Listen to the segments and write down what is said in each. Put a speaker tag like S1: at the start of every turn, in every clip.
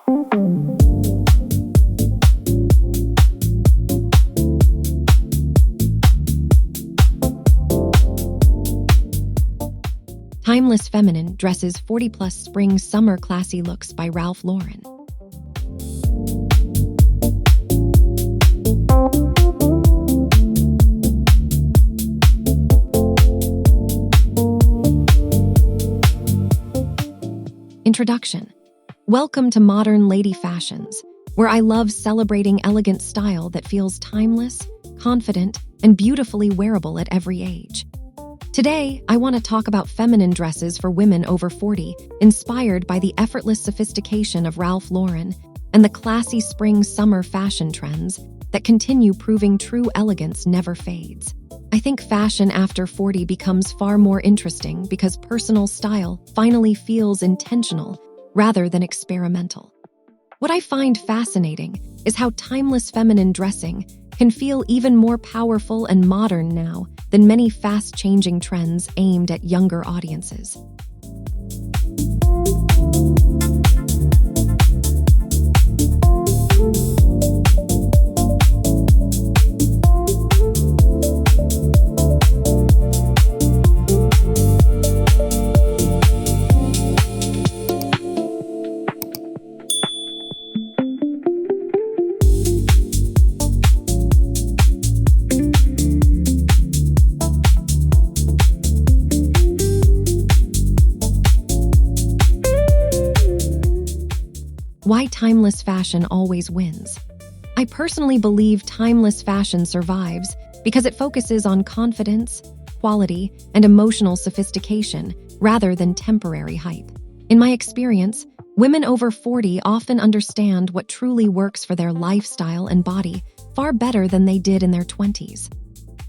S1: Timeless Feminine Dresses 40 Plus Spring Summer Classy Looks by Ralph Lauren. Introduction. Welcome to Modern Lady Fashions, where I love celebrating elegant style that feels timeless, confident, and beautifully wearable at every age. Today, I want to talk about feminine dresses for women over 40, inspired by the effortless sophistication of Ralph Lauren and the classy spring-summer fashion trends that continue proving true elegance never fades. I think fashion after 40 becomes far more interesting because personal style finally feels intentional rather than experimental. What I find fascinating is how timeless feminine dressing can feel even more powerful and modern now than many fast-changing trends aimed at younger audiences. Why timeless fashion always wins. I personally believe timeless fashion survives because it focuses on confidence, quality, and emotional sophistication rather than temporary hype. In my experience, women over 40 often understand what truly works for their lifestyle and body far better than they did in their 20s.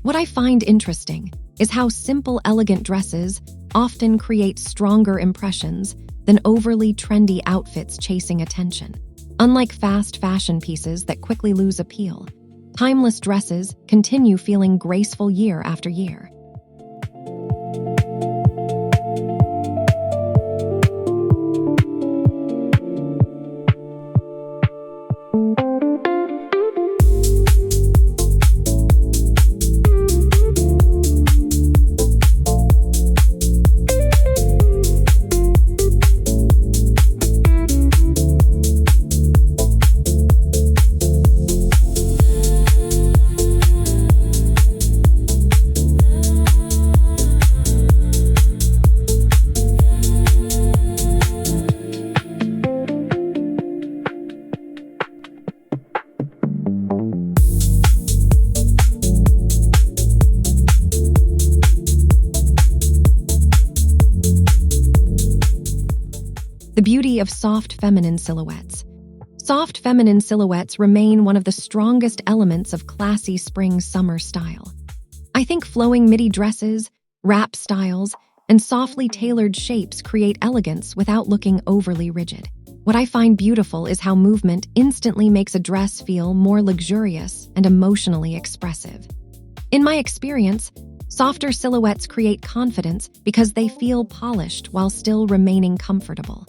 S1: What I find interesting is how simple, elegant dresses often create stronger impressions than overly trendy outfits chasing attention. Unlike fast fashion pieces that quickly lose appeal, timeless dresses continue feeling graceful year after year. The beauty of soft feminine silhouettes. Soft feminine silhouettes remain one of the strongest elements of classy spring-summer style. I think flowing midi dresses, wrap styles, and softly tailored shapes create elegance without looking overly rigid. What I find beautiful is how movement instantly makes a dress feel more luxurious and emotionally expressive. In my experience, softer silhouettes create confidence because they feel polished while still remaining comfortable.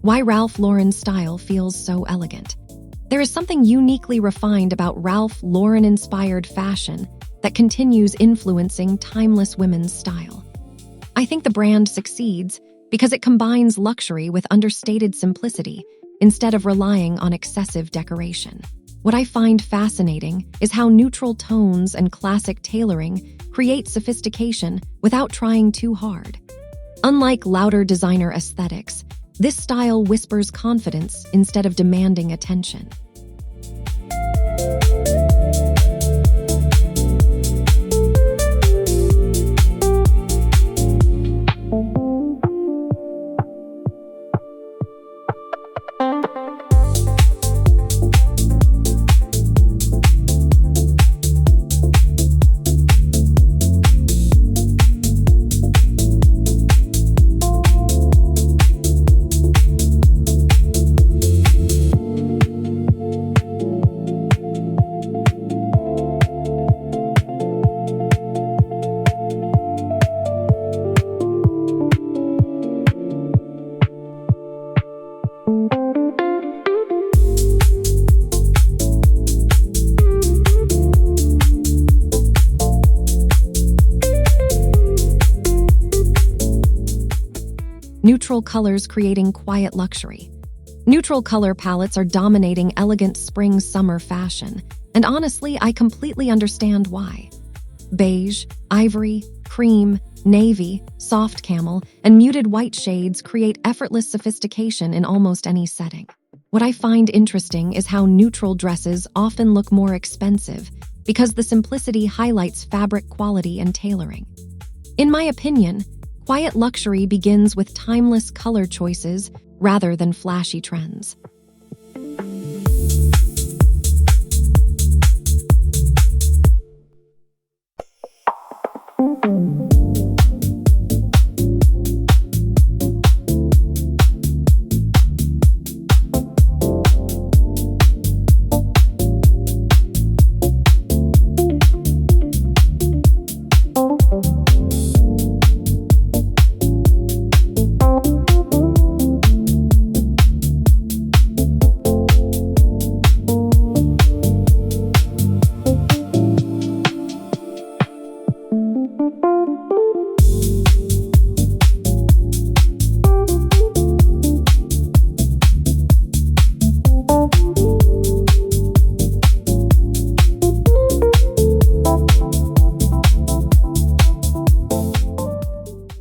S1: Why Ralph Lauren's style feels so elegant. There is something uniquely refined about Ralph Lauren-inspired fashion that continues influencing timeless women's style. I think the brand succeeds because it combines luxury with understated simplicity instead of relying on excessive decoration. What I find fascinating is how neutral tones and classic tailoring create sophistication without trying too hard. Unlike louder designer aesthetics, this style whispers confidence instead of demanding attention. Neutral colors creating quiet luxury. Neutral color palettes are dominating elegant spring-summer fashion, and honestly, I completely understand why. Beige, ivory, cream, navy, soft camel, and muted white shades create effortless sophistication in almost any setting. What I find interesting is how neutral dresses often look more expensive because the simplicity highlights fabric quality and tailoring. In my opinion, quiet luxury begins with timeless color choices rather than flashy trends.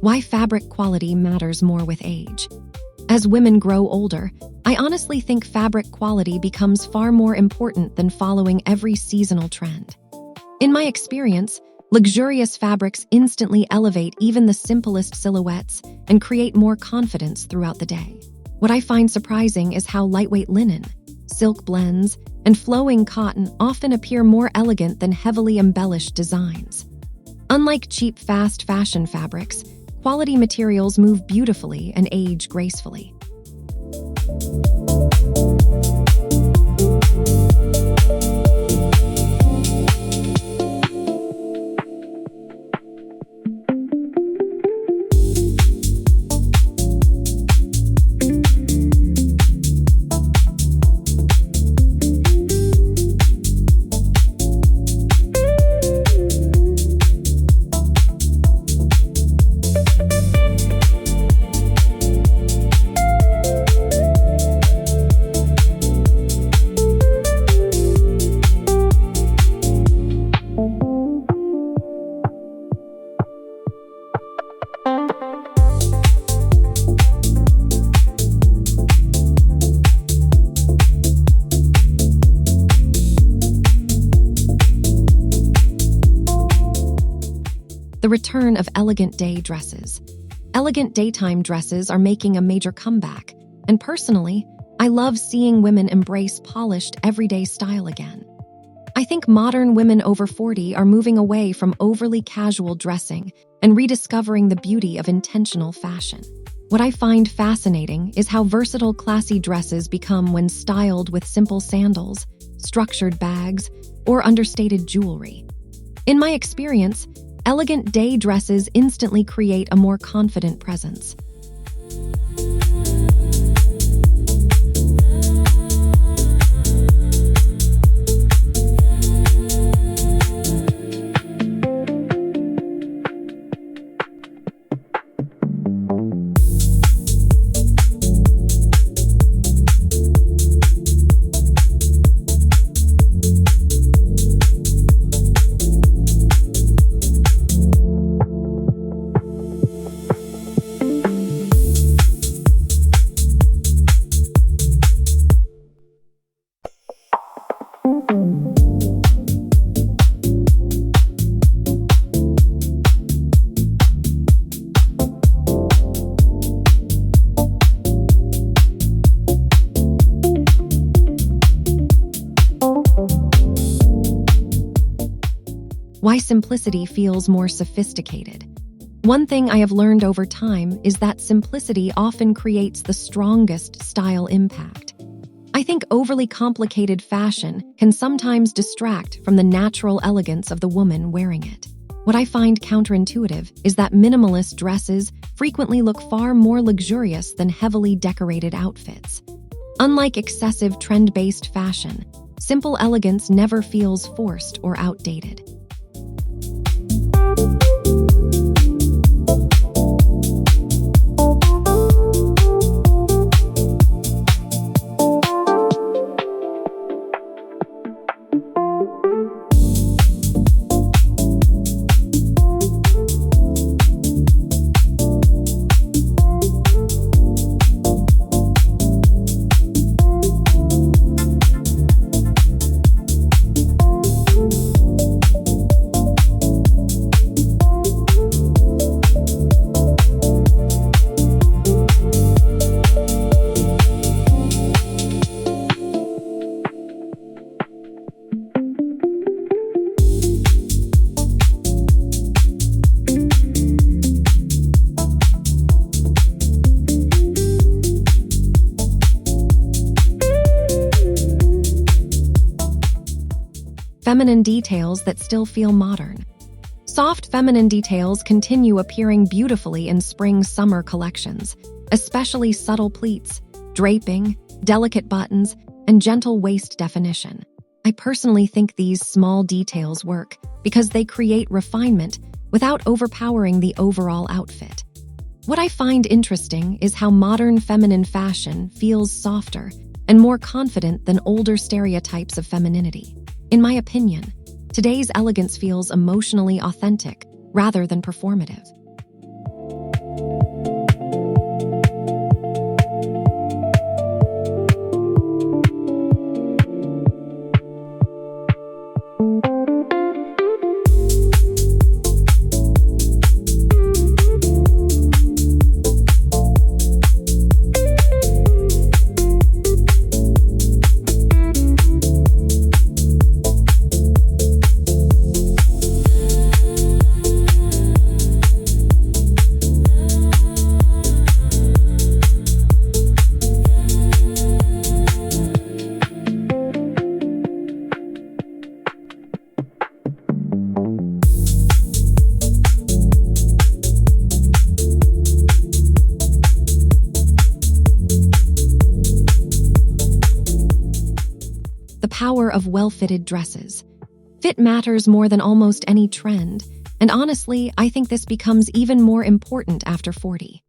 S1: Why fabric quality matters more with age. As women grow older, I honestly think fabric quality becomes far more important than following every seasonal trend. In my experience, luxurious fabrics instantly elevate even the simplest silhouettes and create more confidence throughout the day. What I find surprising is how lightweight linen, silk blends, and flowing cotton often appear more elegant than heavily embellished designs. Unlike cheap fast fashion fabrics, quality materials move beautifully and age gracefully. The return of elegant day dresses. Elegant daytime dresses are making a major comeback, and personally, I love seeing women embrace polished, everyday style again. I think modern women over 40 are moving away from overly casual dressing and rediscovering the beauty of intentional fashion. What I find fascinating is how versatile classy dresses become when styled with simple sandals, structured bags, or understated jewelry. In my experience, elegant day dresses instantly create a more confident presence. why simplicity feels more sophisticated. One thing I have learned over time is that simplicity often creates the strongest style impact. I think overly complicated fashion can sometimes distract from the natural elegance of the woman wearing it. What I find counterintuitive is that minimalist dresses frequently look far more luxurious than heavily decorated outfits. Unlike excessive trend-based fashion, simple elegance never feels forced or outdated. Feminine details that still feel modern. Soft feminine details continue appearing beautifully in spring-summer collections, especially subtle pleats, draping, delicate buttons, and gentle waist definition. I personally think these small details work because they create refinement without overpowering the overall outfit. What I find interesting is how modern feminine fashion feels softer and more confident than older stereotypes of femininity. In my opinion, today's elegance feels emotionally authentic rather than performative. The power of well-fitted dresses. Fit matters more than almost any trend, and honestly, I think this becomes even more important after 40.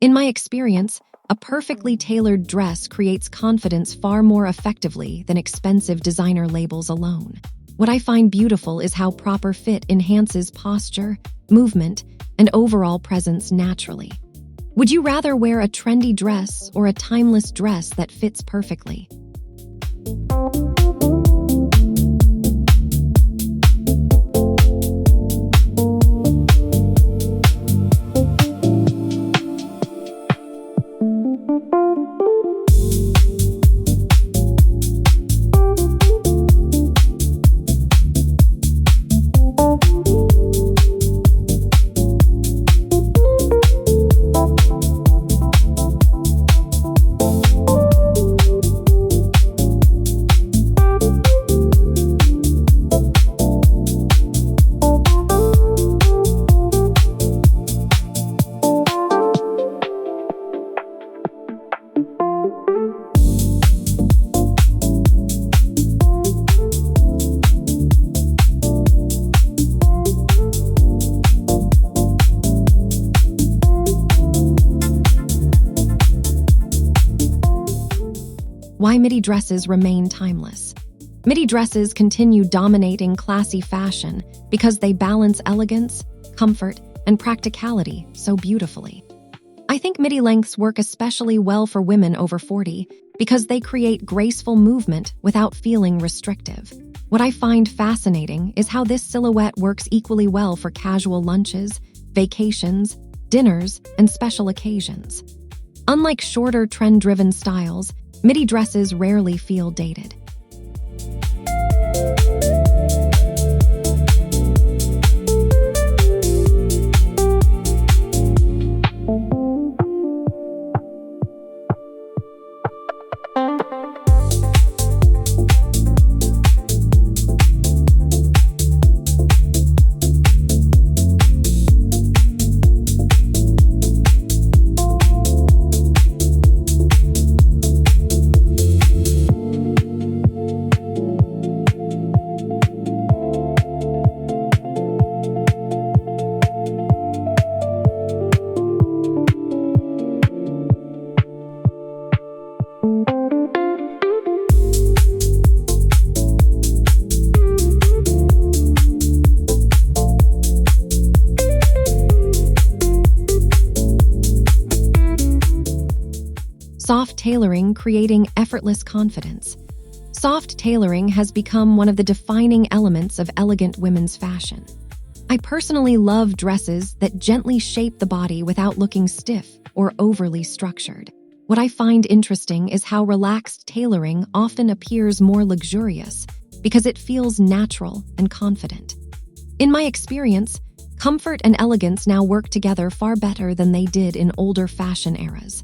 S1: In my experience, a perfectly tailored dress creates confidence far more effectively than expensive designer labels alone. What I find beautiful is how proper fit enhances posture, movement, and overall presence naturally. Would you rather wear a trendy dress or a timeless dress that fits perfectly? Why midi dresses remain timeless. Midi dresses continue dominating classy fashion because they balance elegance, comfort, and practicality so beautifully. I think midi lengths work especially well for women over 40 because they create graceful movement without feeling restrictive. What I find fascinating is how this silhouette works equally well for casual lunches, vacations, dinners, and special occasions. Unlike shorter trend-driven styles, midi dresses rarely feel dated. tailoring creating effortless confidence. Soft tailoring has become one of the defining elements of elegant women's fashion. I personally love dresses that gently shape the body without looking stiff or overly structured. What I find interesting is how relaxed tailoring often appears more luxurious because it feels natural and confident. In my experience, comfort and elegance now work together far better than they did in older fashion eras.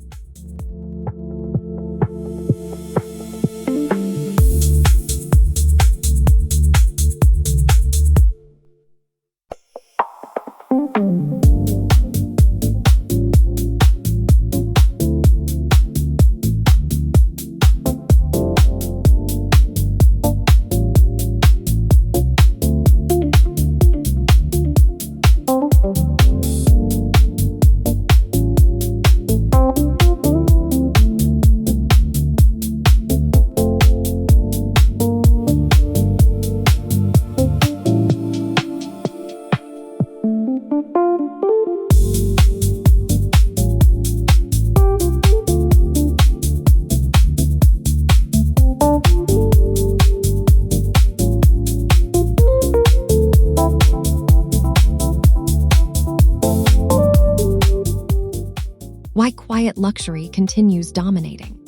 S1: Why quiet luxury continues dominating.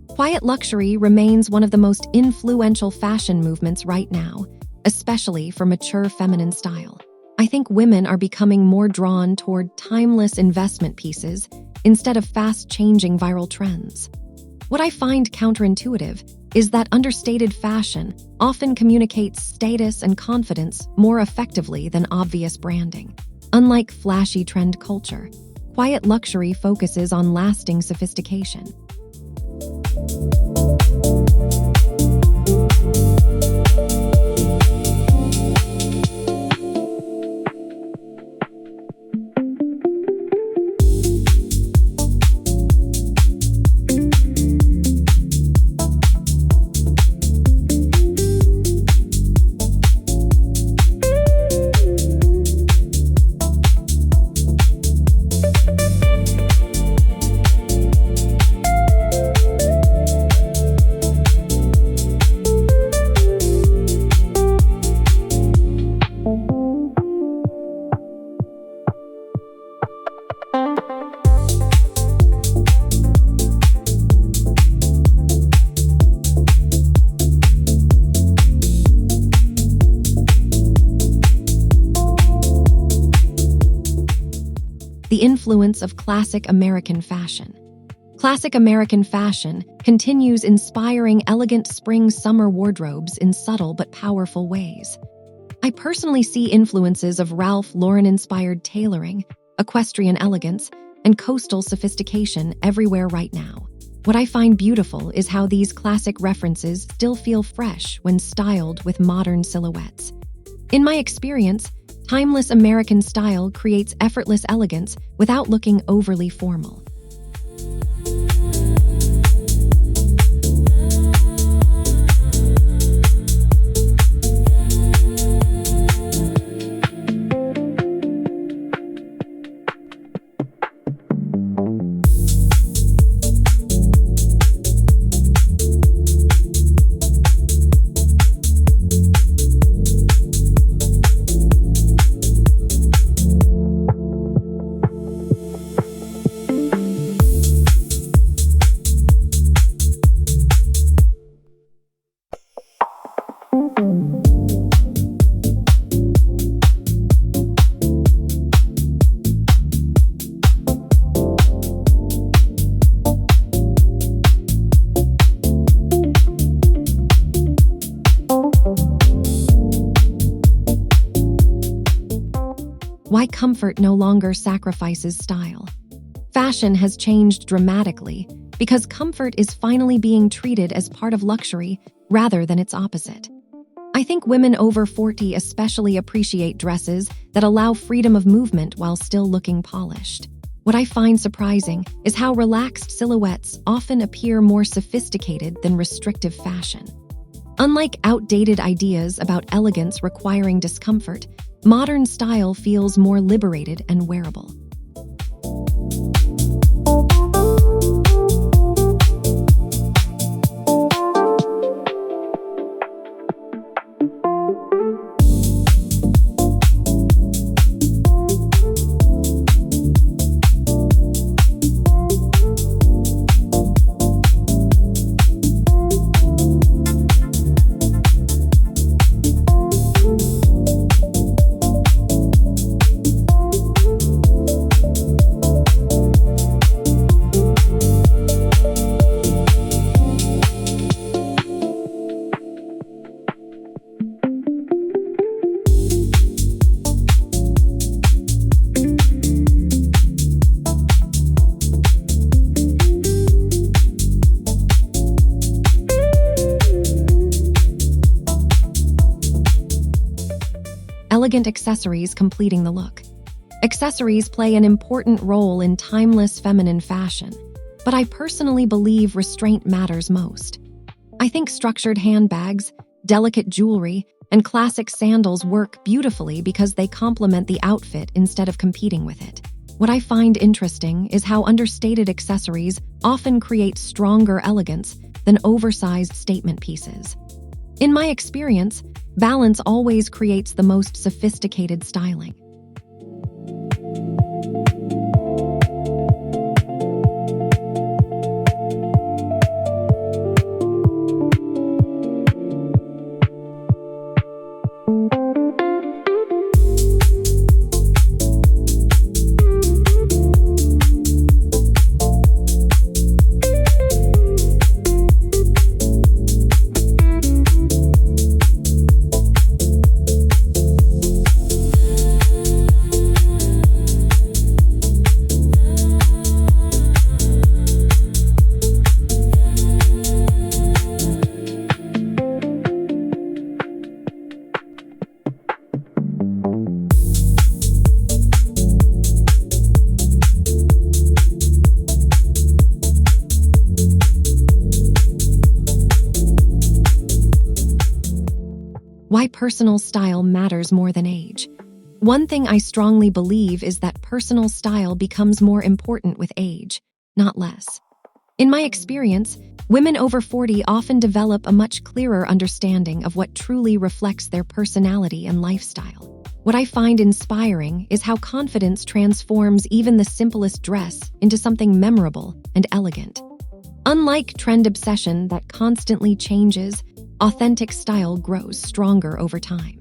S1: Quiet luxury remains one of the most influential fashion movements right now, especially for mature feminine style. I think women are becoming more drawn toward timeless investment pieces instead of fast-changing viral trends. What I find counterintuitive is that understated fashion often communicates status and confidence more effectively than obvious branding. Unlike flashy trend culture, quiet luxury focuses on lasting sophistication. The influence of classic American fashion. Classic American fashion continues inspiring elegant spring-summer wardrobes in subtle but powerful ways. I personally see influences of Ralph Lauren-inspired tailoring, equestrian elegance, and coastal sophistication everywhere right now. What I find beautiful is how these classic references still feel fresh when styled with modern silhouettes. In my experience, timeless American style creates effortless elegance without looking overly formal. Why comfort no longer sacrifices style. Fashion has changed dramatically because comfort is finally being treated as part of luxury rather than its opposite. I think women over 40 especially appreciate dresses that allow freedom of movement while still looking polished. What I find surprising is how relaxed silhouettes often appear more sophisticated than restrictive fashion. Unlike outdated ideas about elegance requiring discomfort, modern style feels more liberated and wearable. elegant accessories completing the look. Accessories play an important role in timeless feminine fashion, but I personally believe restraint matters most. I think structured handbags, delicate jewelry, and classic sandals work beautifully because they complement the outfit instead of competing with it. What I find interesting is how understated accessories often create stronger elegance than oversized statement pieces. In my experience, balance always creates the most sophisticated styling. Why personal style matters more than age. One thing I strongly believe is that personal style becomes more important with age, not less. In my experience, women over 40 often develop a much clearer understanding of what truly reflects their personality and lifestyle. What I find inspiring is how confidence transforms even the simplest dress into something memorable and elegant. Unlike trend obsession that constantly changes, authentic style grows stronger over time.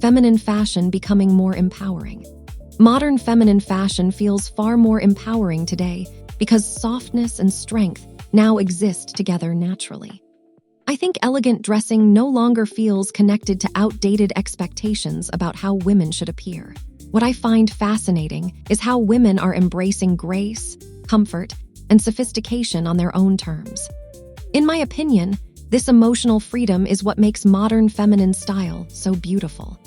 S1: Feminine fashion becoming more empowering. Modern feminine fashion feels far more empowering today because softness and strength now exist together naturally. I think elegant dressing no longer feels connected to outdated expectations about how women should appear. What I find fascinating is how women are embracing grace, comfort, and sophistication on their own terms. In my opinion, this emotional freedom is what makes modern feminine style so beautiful.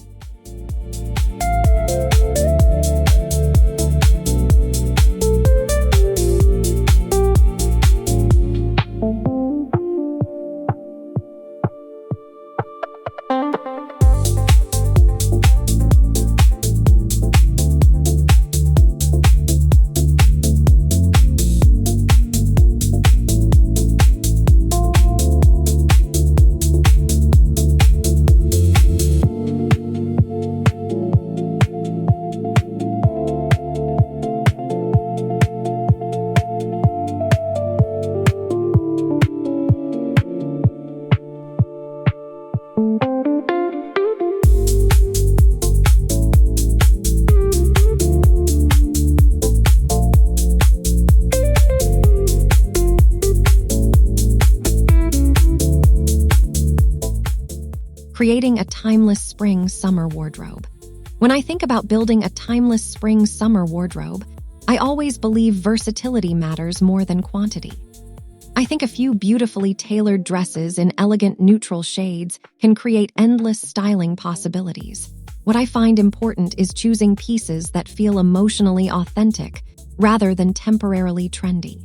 S1: Creating a timeless spring-summer wardrobe. When I think about building a timeless spring-summer wardrobe, I always believe versatility matters more than quantity. I think a few beautifully tailored dresses in elegant neutral shades can create endless styling possibilities. What I find important is choosing pieces that feel emotionally authentic rather than temporarily trendy.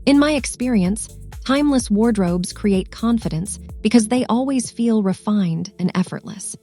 S1: In my experience, timeless wardrobes create confidence because they always feel refined and effortless.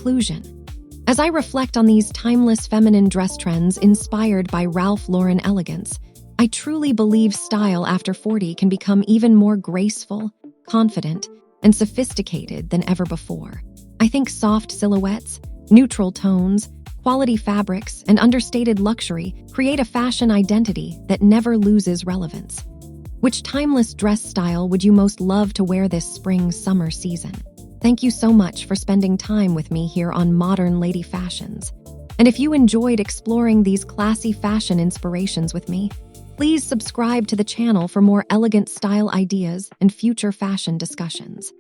S1: conclusion, as I reflect on these timeless feminine dress trends inspired by Ralph Lauren elegance, I truly believe style after 40 can become even more graceful, confident, and sophisticated than ever before. I think soft silhouettes, neutral tones, quality fabrics, and understated luxury create a fashion identity that never loses relevance. Which timeless dress style would you most love to wear this spring-summer season? Thank you so much for spending time with me here on Modern Lady Fashions. And if you enjoyed exploring these classy fashion inspirations with me, please subscribe to the channel for more elegant style ideas and future fashion discussions.